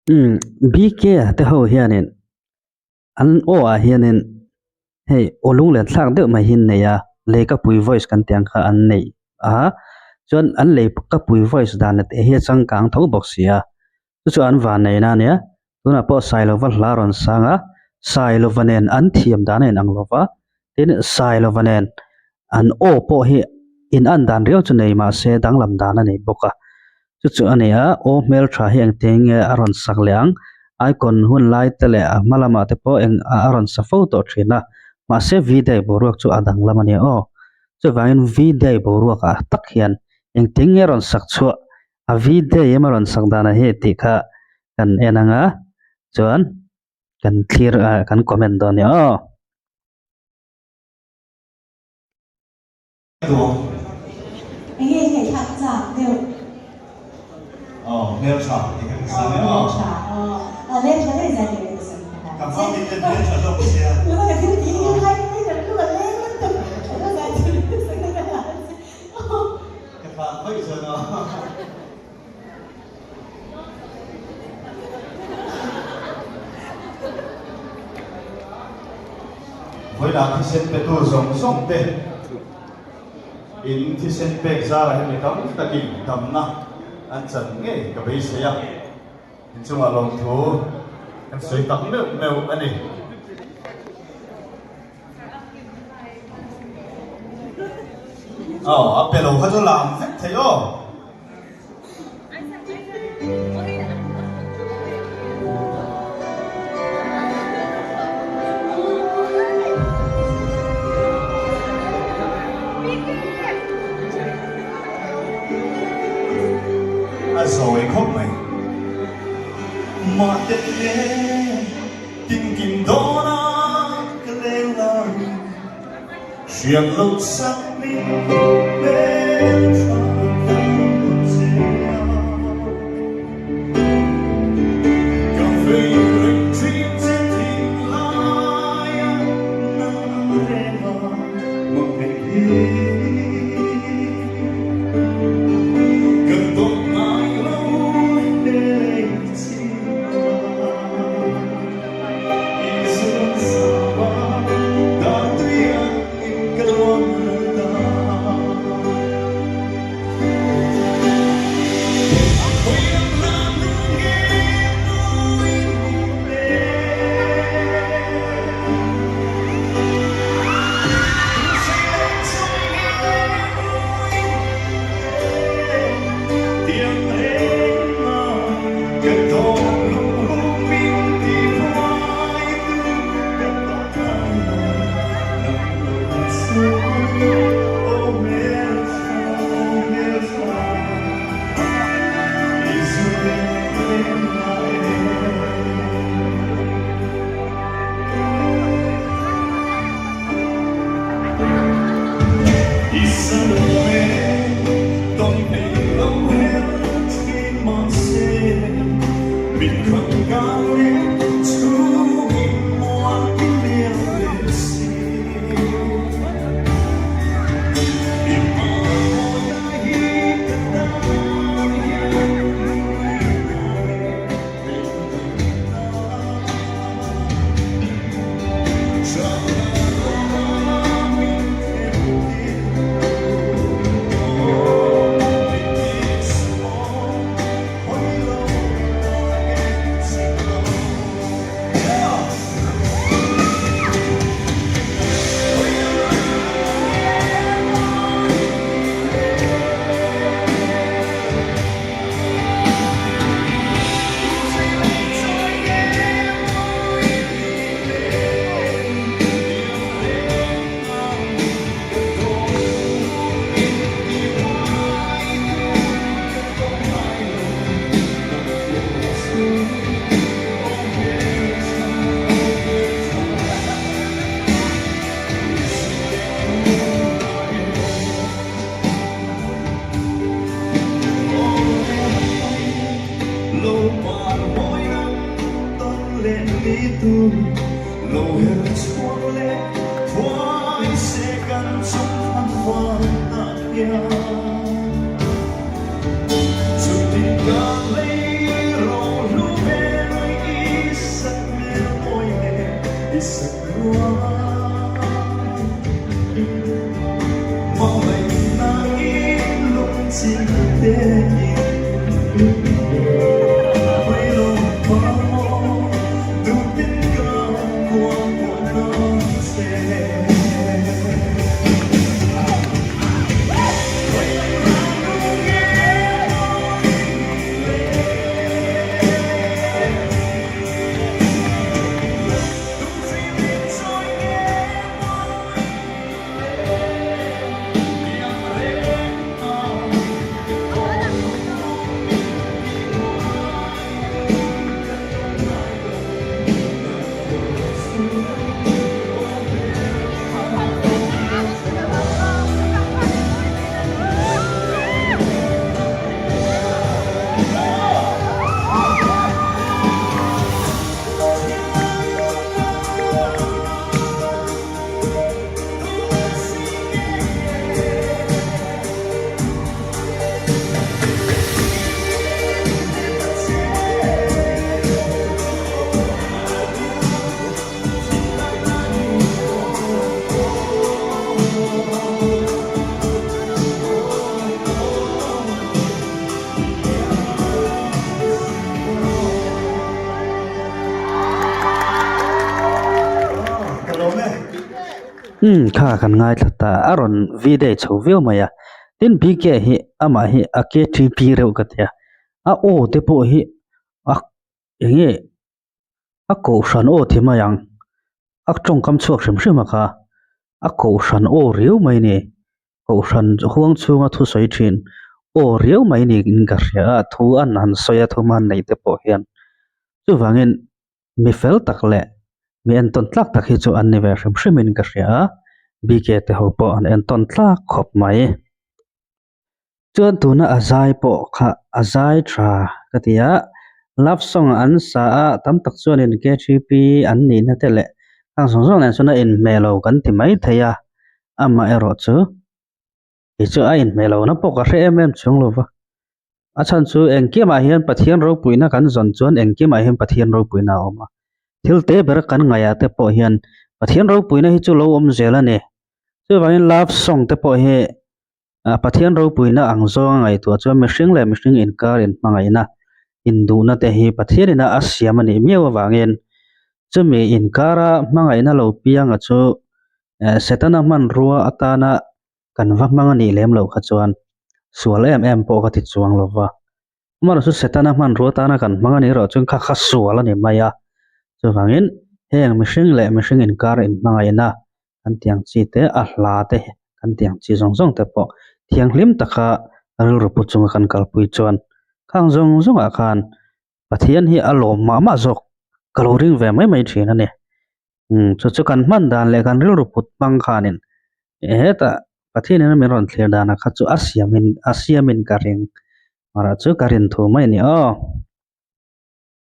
BK te ho hianin an o a hianin hei olung le thlak deuh mai hin nei a le ka pui voice kan tiang kha an nei a chuan an le ka pui voice dan te hi changkang tho box sia chu an van nei na nia tuna po sailo va hlaron sanga sailo vanen an thiam dan en anglova tin sailo vanen an o po hi in an dan riau chu nei ma se danglam dan ani boka chu ani a o mel tha hi ang teng aron sak leang icon hun lai tele a malama te po eng aron sa photo thina ma se video boruak chu adang lamani o chu wangin video boruak a tak hian eng teng aron sak chu a video emaron sak dana he ti kha kan enanga chuan kan clear kan comment don ni o nghe nghe thật giả đều 매일 차 이게 비싸네요. 매일 차 매일 잘 되겠습니다. 감사합니다. 매일 차 접으세요. 이거가 근데 이게 하이라이트를 누가 내는 또 저거 잘 들으니까 그봐 거기서는 với là thi sinh về tu sống sống tê in thi sinh về ra là hình như ta kinh thầm na anh chân nghe cái bây giờ in chung là lòng thú em suy tận nước mèo anh này 앞에 로가 좀 làm hết thế yo rồi khóc mày mà tên nghe tìm kiếm đó na cái lên là chuyện lâu sắc mình bên trong tâm dễ cà phê rình rinh sẽ tìm lại nắng đêm một ngày đi Hãy subscribe cho kênh Ghiền Mì Gõ để không bỏ lỡ kha kan ngai thata aron vide chovio maya tin bk hi ama hi akt reu katia a o te po hi a enge a ko shan o thima yang ak chong kam chuak hrim hrim kha a ko shan o riu mai ni ko shan huang chunga thu soi thin o riu mai ni in ka hria a thu an han soya thu man nei te po hian chu wangin mi fel tak le mi an ton tlak tak hi chu an ni ve hrim hrim in ka hria a bk te ho po an en ton tlak khop mai chuan tuna azai po kha azai tha katia love song an sa a tam tak chuan in KGP an ni na tele ang song song nen suna in melo kan ti mai theya ama ero chu hi chu a in melo na po ka hre em chung lova a chan chu engkima hian pathian ro puina kan zon chuan engkima hian pathian ro puina oma thil te ber kan ngaya te po hian pathian ro puina hi chu lo om zela ne chu wangin love song te po he pathian ro puina ang zonga ngai tu chu mihring le mihring in kar in mangai na hindu na te hi pathian ina asiam ani mewa wangin chumi in kara mangai na lo pianga chu setana man ruwa atana kan va mangani lem lo kha chuan sual em po ka ti chuang lova mar su setana man ruwa tana kan mangani ro chung kha kha sual ani maya chu wangin heng mihring le mihring in kar in mangai na kan tiang chi te a hla te kan tiang chi zong zong te po thiang hlim taka ril ru pu chunga kan kalpui chuan khang zong zong a khan pathian hi alom ma zok caloring ve mai thina ne chu kan man dan le kan ril ru put mang khanin heta pathian na meron thler dana kha chu asiamin karing mara chu karin thu mai ni o